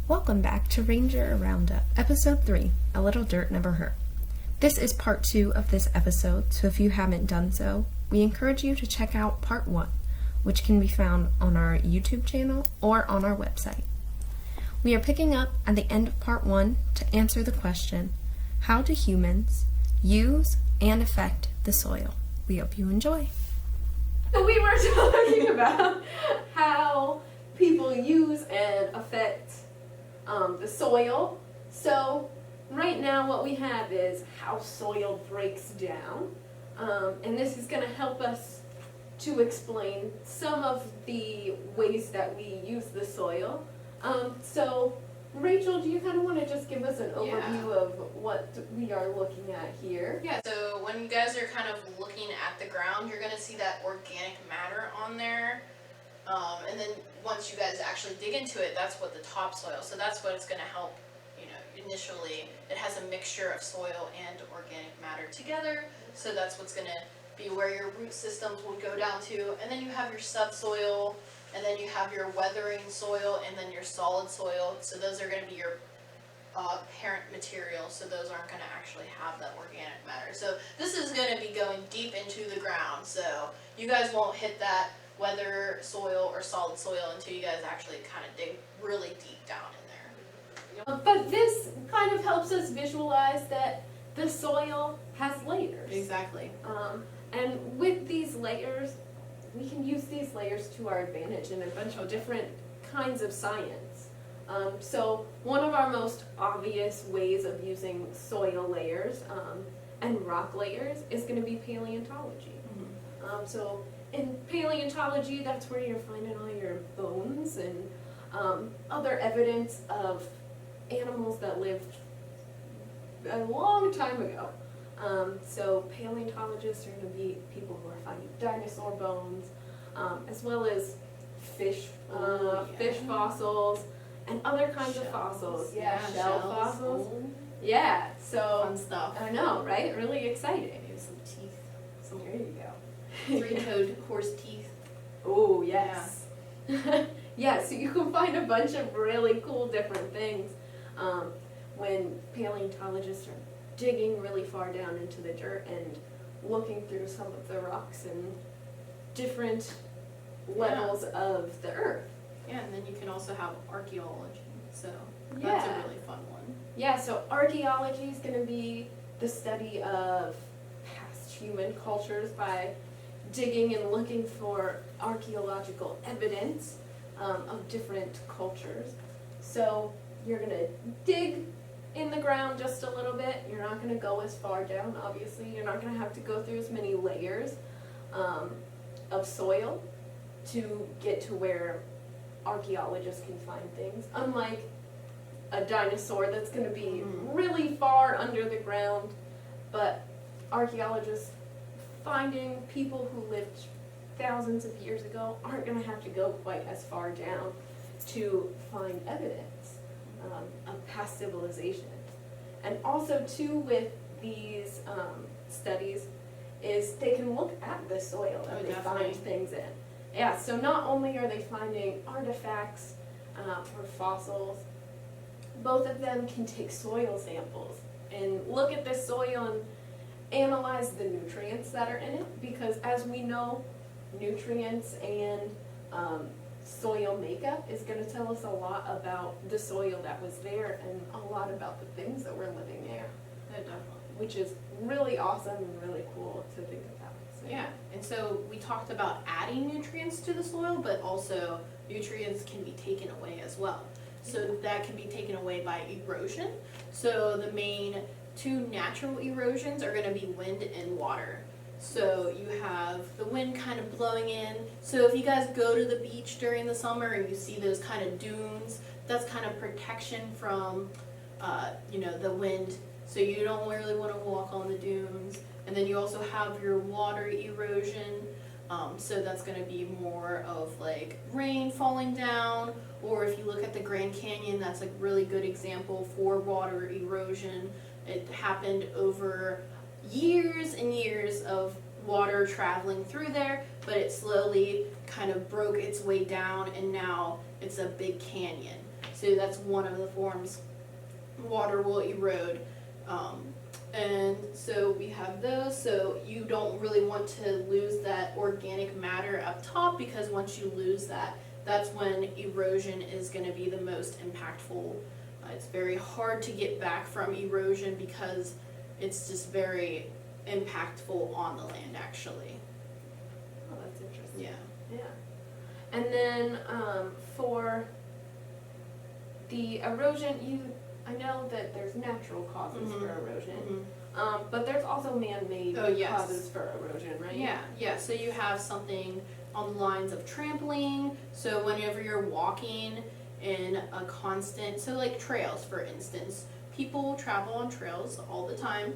Welcome back to Ranger Roundup, Episode 3, A Little Dirt Never Hurt. This is Part 2 of this episode, so if you haven't done so, we encourage you to check out Part 1, which can be found on our YouTube channel or on our website. We are picking up at the end of Part 1 to answer the question, how do humans use and affect the soil? We hope you enjoy. We were talking about how people use and affect the soil. So right now what we have is how soil breaks down, and this is going to help us to explain some of the ways that we use the soil. So Rachel, do you kind of want to just give us an overview of what we are looking at here? Yeah, so when you guys are kind of looking at the ground, you're going to see that organic matter on there. And then once you guys actually dig into it, that's what the topsoil, so that's what it's going to help, initially. It has a mixture of soil and organic matter together, so that's what's going to be where your root systems will go down to. And then you have your subsoil, and then you have your weathering soil, and then your solid soil. So those are going to be your parent material, so those aren't going to actually have that organic matter. So this is going to be going deep into the ground, so you guys won't hit that weather soil or solid soil until you guys actually kind of dig really deep down in there. But this kind of helps us visualize that the soil has layers. Exactly. And with these layers, we can use these layers to our advantage in a bunch of different kinds of science. So one of our most obvious ways of using soil layers and rock layers is going to be paleontology. Mm-hmm. So in paleontology, that's where you're finding all your bones and other evidence of animals that lived a long time ago. So paleontologists are going to be people who are finding dinosaur bones, as well as fish fossils, and other kinds of fossils. Shell fossils. Ooh. Yeah, so Fun stuff. I know, right? Really exciting. Maybe some teeth. There you go. Three-toed horse teeth. Oh, yes. Yeah, so you can find a bunch of really cool different things when paleontologists are digging really far down into the dirt and looking through some of the rocks and different levels of the earth. Yeah, and then you can also have archaeology, so that's a really fun one. Yeah, so archaeology is going to be the study of past human cultures by digging and looking for archaeological evidence of different cultures. So you're going to dig in the ground just a little bit. You're not going to go as far down, obviously. You're not going to have to go through as many layers of soil to get to where archaeologists can find things. Unlike a dinosaur that's going to be really far under the ground, but archaeologists finding people who lived thousands of years ago aren't going to have to go quite as far down to find evidence of past civilizations. And also too with these studies is they can look at the soil that they find things in. Yeah, so not only are they finding artifacts or fossils, both of them can take soil samples and look at the soil and analyze the nutrients that are in it, because as we know, nutrients and soil makeup is going to tell us a lot about the soil that was there and a lot about the things that were living there. Yeah, definitely. Which is really awesome and really cool to think about. So. Yeah, and so we talked about adding nutrients to the soil, but also nutrients can be taken away as well. So that can be taken away by erosion. So the main two natural erosions are going to be wind and water. So you have the wind kind of blowing in. So if you guys go to the beach during the summer and you see those kind of dunes, that's kind of protection from, the wind. So you don't really want to walk on the dunes. And then you also have your water erosion. So that's going to be more of like rain falling down. Or if you look at the Grand Canyon, that's a really good example for water erosion. It happened over years and years of water traveling through there, but it slowly kind of broke its way down and now it's a big canyon. So that's one of the forms water will erode. And so we have those, so you don't really want to lose that organic matter up top, because once you lose that, that's when erosion is going to be the most impactful. It's very hard to get back from erosion because it's just very impactful on the land, actually. Oh, that's interesting. Yeah. Yeah. And then for the erosion, I know that there's natural causes for erosion, but there's also man-made causes for erosion, right? Yeah. So you have something on the lines of trampling. So whenever you're walking in a constant, so like trails, for instance, people travel on trails all the time.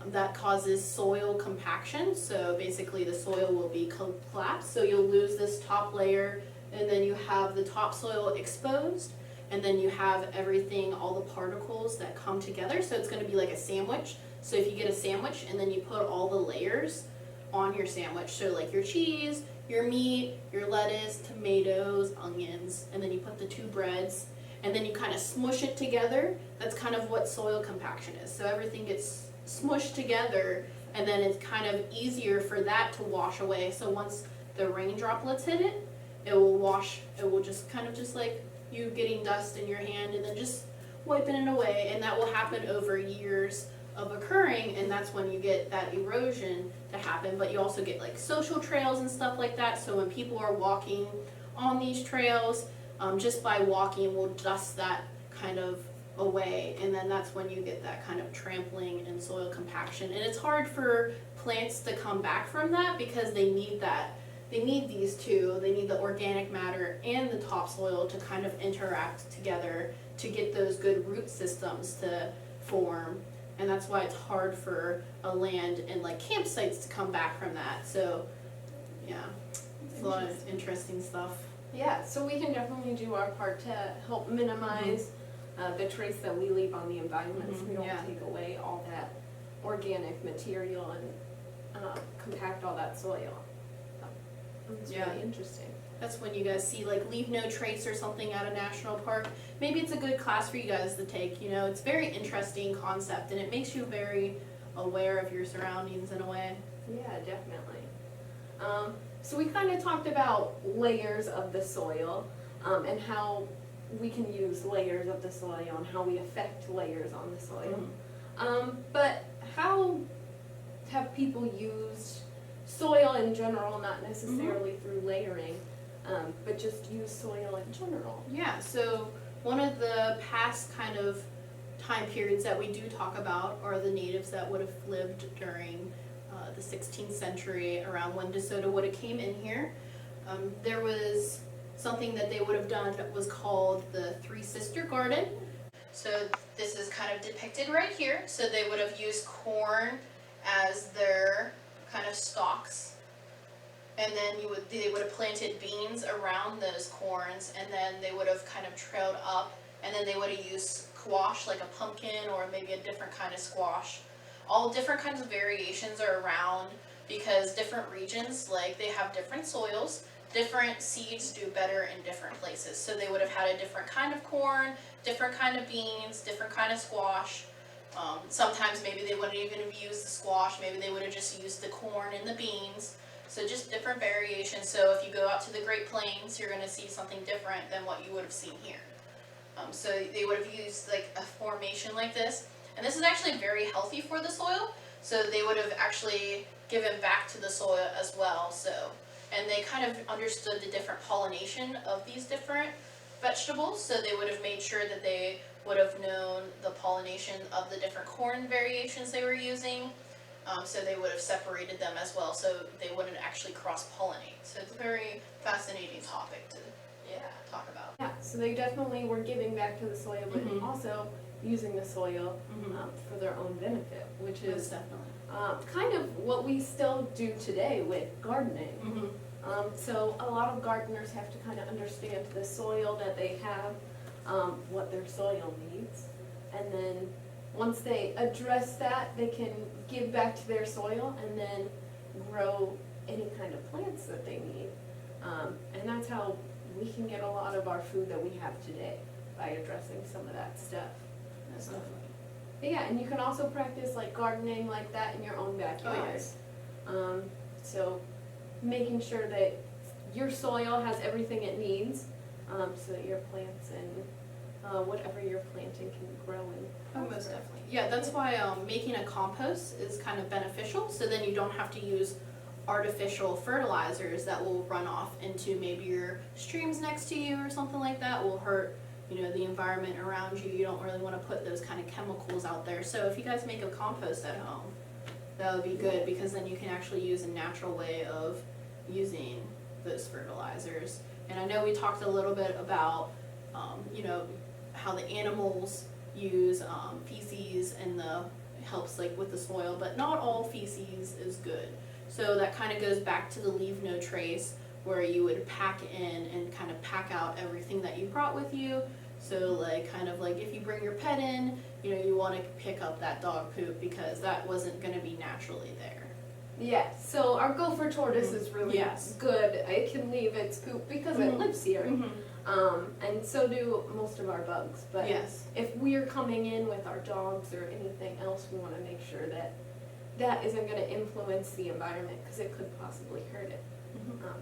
That causes soil compaction. So basically the soil will be collapsed. So you'll lose this top layer, and then you have the topsoil exposed. And then you have everything, all the particles that come together. So it's going to be like a sandwich. So if you get a sandwich and then you put all the layers on your sandwich, so like your cheese, your meat, your lettuce, tomatoes, onions, and then you put the two breads, and then you kind of smush it together. That's kind of what soil compaction is. So everything gets smushed together, and then it's kind of easier for that to wash away. So once the rain droplets hit it, it will just kind of just like you getting dust in your hand and then just wiping it away, and that will happen over years of occurring, and that's when you get that erosion to happen. But you also get like social trails and stuff like that, so when people are walking on these trails, just by walking will dust that kind of away, and then that's when you get that kind of trampling and soil compaction. And it's hard for plants to come back from that because they need that. They need these two. They need the organic matter and the topsoil to kind of interact together to get those good root systems to form. And that's why it's hard for a land and like campsites to come back from that. So yeah, it's a lot of interesting stuff. Yeah, so we can definitely do our part to help minimize the trace that we leave on the environment, so we don't take away all that organic material and compact all that soil. It's really interesting. That's when you guys see like Leave No Trace or something at a national park. Maybe it's a good class for you guys to take. You know, it's a very interesting concept, and it makes you very aware of your surroundings in a way. Yeah, definitely. So we kind of talked about layers of the soil and how we can use layers of the soil and how we affect layers on the soil. But how have people used soil in general, not necessarily through layering, but just use soil in general? Yeah, so one of the past kind of time periods that we do talk about are the natives that would have lived during the 16th century, around when DeSoto would have came in here. There was something that they would have done that was called the Three Sister Garden. So this is kind of depicted right here. So they would have used corn as their kind of stalks, and then they would have planted beans around those corns, and then they would have kind of trailed up, and then they would have used squash, like a pumpkin or maybe a different kind of squash. All different kinds of variations are around because different regions, like they have different soils, different seeds do better in different places. So they would have had a different kind of corn, different kind of beans, different kind of squash. Sometimes maybe they wouldn't even have used the squash, maybe they would have just used the corn and the beans. So just different variations. So if you go out to the Great Plains, you're going to see something different than what you would have seen here. So they would have used like a formation like this. And this is actually very healthy for the soil. So they would have actually given back to the soil as well. And they kind of understood the different pollination of these different vegetables. So they would have made sure that they would have known the pollination of the different corn variations they were using. So they would have separated them as well, so they wouldn't actually cross-pollinate. So it's a very fascinating topic to talk about. Yeah, so they definitely were giving back to the soil, but also using the soil for their own benefit, which is kind of what we still do today with gardening. So a lot of gardeners have to kind of understand the soil that they have, what their soil needs, and then once they address that, they can give back to their soil and then grow any kind of plants that they need. And that's how we can get a lot of our food that we have today. by addressing some of that stuff. That's definitely. But yeah, and you can also practice like gardening like that in your own backyard. Oh, yes. So making sure that your soil has everything it needs, so that your plants and whatever you're planting can grow and Oh, most prosper. definitely. Yeah, that's why making a compost is kind of beneficial. So then you don't have to use artificial fertilizers that will run off into maybe your streams next to you or something like that. Will hurt, the environment around you. You don't really want to put those kind of chemicals out there. So if you guys make a compost at home, that would be good, because then you can actually use a natural way of using those fertilizers. And I know we talked a little bit about, how the animals use feces and helps like with the soil, but not all feces is good. So that kind of goes back to the leave no trace, where you would pack in and kind of pack out everything that you brought with you. So like kind of like if you bring your pet in, you want to pick up that dog poop because that wasn't going to be naturally there. Yeah, so our gopher tortoise is really Yes. good. It can leave its poop because it lives here. And so do most of our bugs. But Yes. if we're coming in with our dogs or anything else, we want to make sure that that isn't going to influence the environment, because it could possibly hurt it.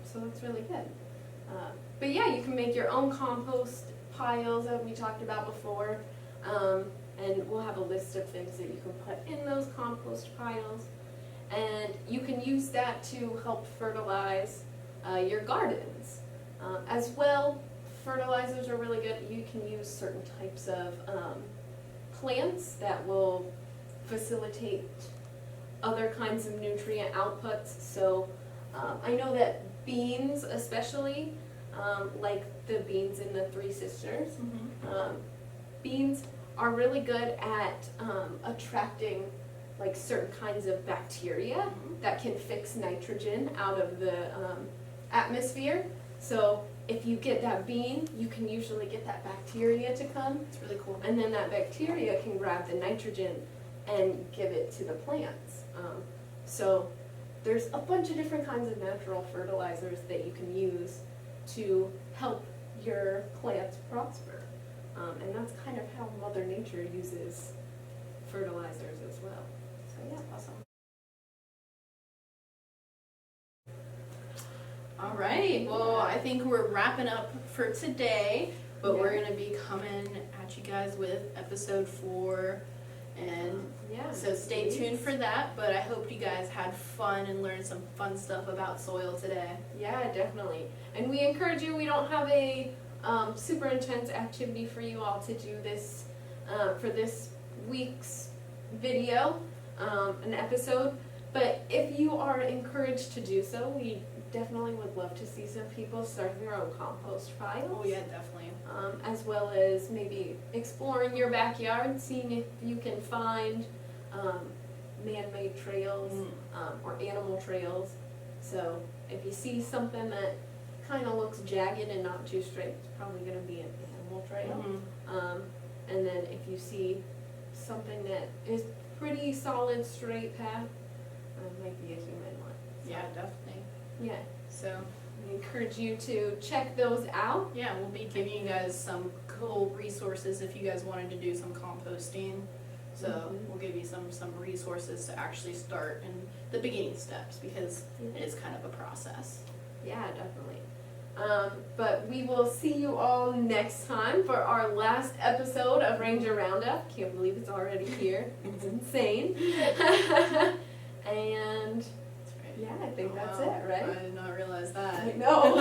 So that's really good. But yeah, you can make your own compost piles that we talked about before. And we'll have a list of things that you can put in those compost piles. And you can use that to help fertilize your gardens. As well, fertilizers are really good. You can use certain types of plants that will facilitate other kinds of nutrient outputs. So I know that beans especially, like the beans in the Three Sisters, beans are really good at attracting like certain kinds of bacteria that can fix nitrogen out of the atmosphere. So if you get that bean, you can usually get that bacteria to come, It's really cool. and then that bacteria can grab the nitrogen and give it to the plants. So there's a bunch of different kinds of natural fertilizers that you can use to help your plants prosper. And that's kind of how Mother Nature uses fertilizers as well. So yeah, awesome. All right. Well, I think we're wrapping up for today, but we're Yeah. going to be coming at you guys with episode 4. And Yeah. so stay tuned for that. But I hope you guys had fun and learned some fun stuff about soil today. Yeah, definitely. And we encourage you, we don't have a super intense activity for you all to do this for this week's video, an episode. But if you are encouraged to do so, we definitely would love to see some people start their own compost piles. Oh, yeah, definitely. As well as maybe exploring your backyard, seeing if you can find man-made trails or animal trails. So if you see something that kind of looks jagged and not too straight, it's probably going to be an animal trail. And then if you see something that is pretty solid straight path, might be a human one. So, Yeah, definitely. yeah. So, We encourage you to check those out. yeah, we'll be giving you guys some cool resources if you guys wanted to do some composting. So we'll give you some resources to actually start in the beginning steps, because it is kind of a process. Yeah, definitely. But we will see you all next time for our last episode of Ranger Roundup. Can't believe it's already here. It's insane. And That's right. yeah, I think that's Wow. it, right? I did not realize that. I know.